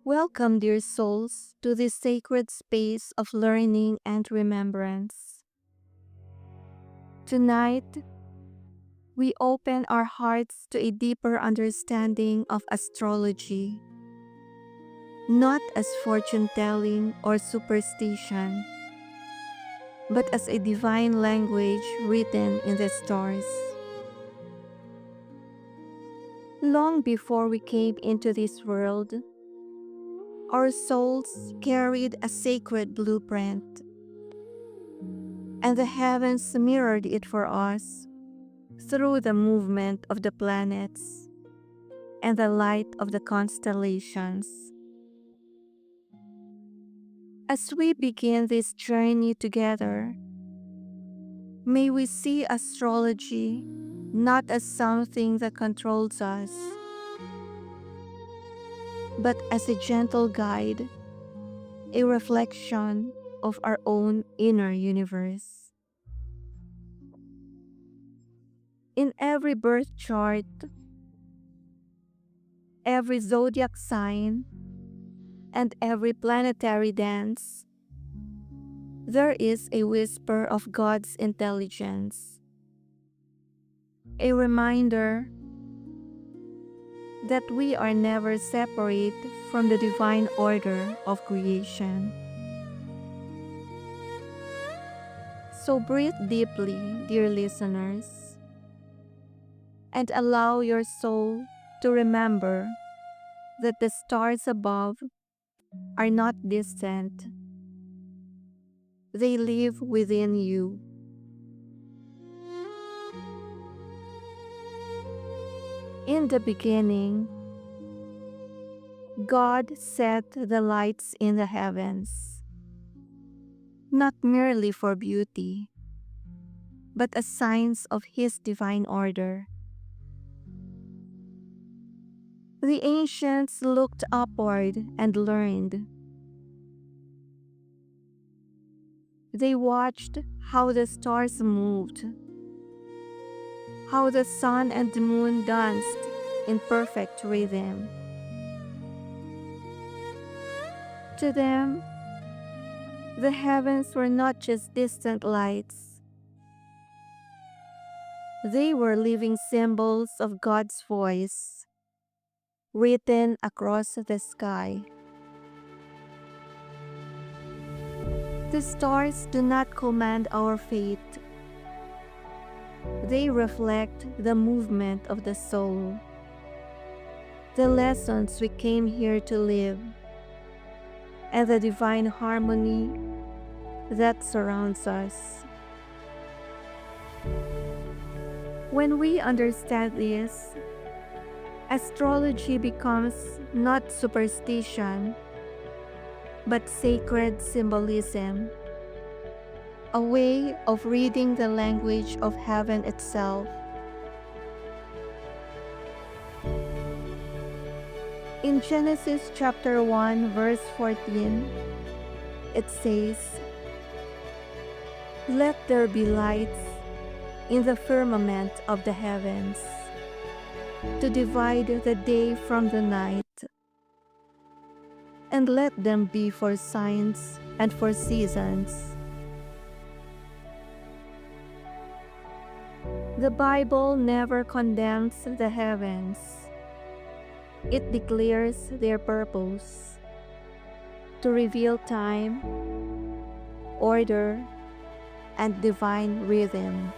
Welcome, dear souls, to this sacred space of learning and remembrance. Tonight, we open our hearts to a deeper understanding of astrology, not as fortune telling or superstition, but as a divine language written in the stars. Long before we came into this world, our souls carried a sacred blueprint, and the heavens mirrored it for us through the movement of the planets and the light of the constellations. As we begin this journey together, may we see astrology not as something that controls us, but as a gentle guide, a reflection of our own inner universe. In every birth chart, every zodiac sign, and every planetary dance, there is a whisper of God's intelligence, a reminder that we are never separate from the divine order of creation. So breathe deeply, dear listeners, and allow your soul to remember that the stars above are not distant. They live within you. In the beginning, God set the lights in the heavens, not merely for beauty, but as signs of His divine order. The ancients looked upward and learned. They watched how the stars moved, how the sun and the moon danced in perfect rhythm. To them, the heavens were not just distant lights. They were living symbols of God's voice, written across the sky. The stars do not command our fate. They reflect the movement of the soul, the lessons we came here to live, and the divine harmony that surrounds us. When we understand this, astrology becomes not superstition, but sacred symbolism, a way of reading the language of heaven itself. In Genesis chapter 1, verse 14, it says, "Let there be lights in the firmament of the heavens, to divide the day from the night, and let them be for signs and for seasons." The Bible never condemns the heavens. It declares their purpose: to reveal time, order, and divine rhythm.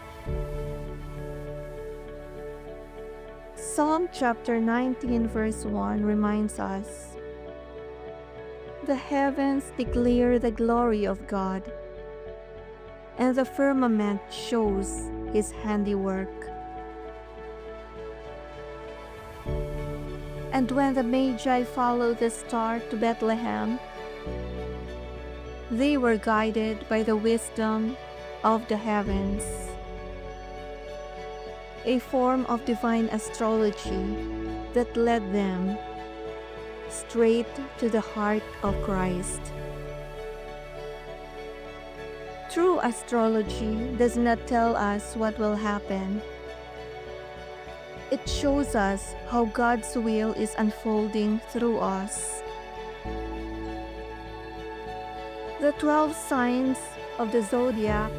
Psalm chapter 19 verse 1 reminds us, "The heavens declare the glory of God, and the firmament shows His handiwork." And when the Magi followed the star to Bethlehem, they were guided by the wisdom of the heavens, a form of divine astrology that led them straight to the heart of Christ. True astrology does not tell us what will happen. It shows us how God's will is unfolding through us. The 12 signs of the zodiac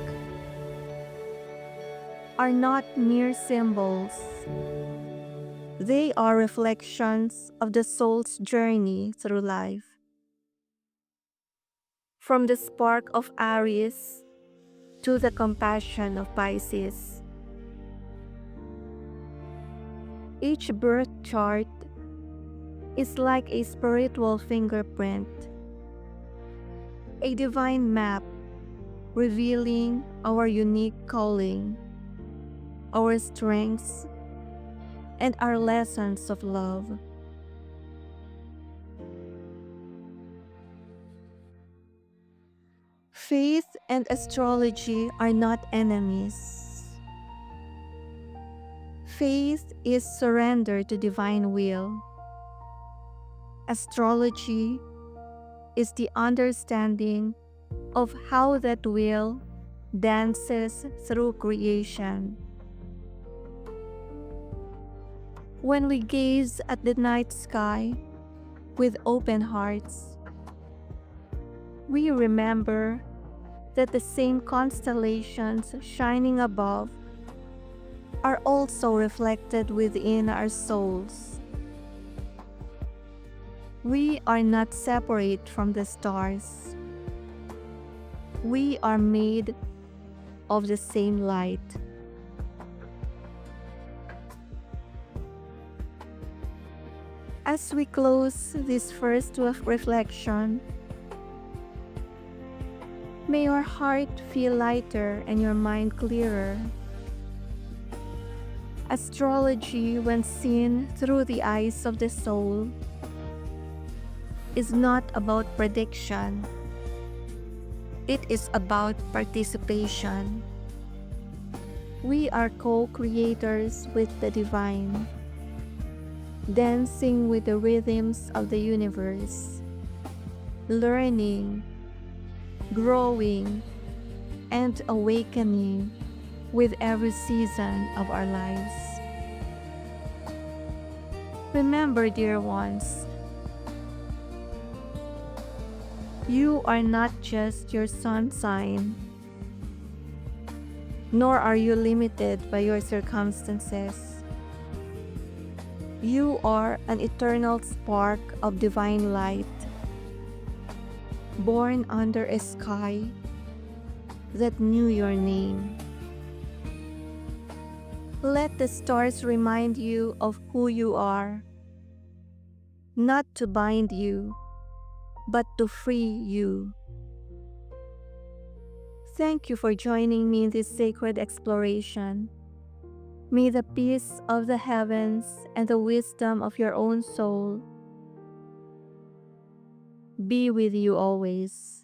are not mere symbols. They are reflections of the soul's journey through life. From the spark of Aries to the compassion of Pisces, each birth chart is like a spiritual fingerprint, a divine map revealing our unique calling, our strengths, and our lessons of love. Faith and astrology are not enemies. Faith is surrender to divine will. Astrology is the understanding of how that will dances through creation. When we gaze at the night sky with open hearts, we remember that the same constellations shining above are also reflected within our souls. We are not separate from the stars. We are made of the same light. As we close this first reflection, may your heart feel lighter and your mind clearer. Astrology, when seen through the eyes of the soul, is not about prediction. It is about participation. We are co-creators with the divine, dancing with the rhythms of the universe, learning, growing, and awakening with every season of our lives. Remember, dear ones, you are not just your sun sign, nor are you limited by your circumstances. You are an eternal spark of divine light, born under a sky that knew your name. Let the stars remind you of who you are, not to bind you, but to free you. Thank you for joining me in this sacred exploration. May the peace of the heavens and the wisdom of your own soul be with you always.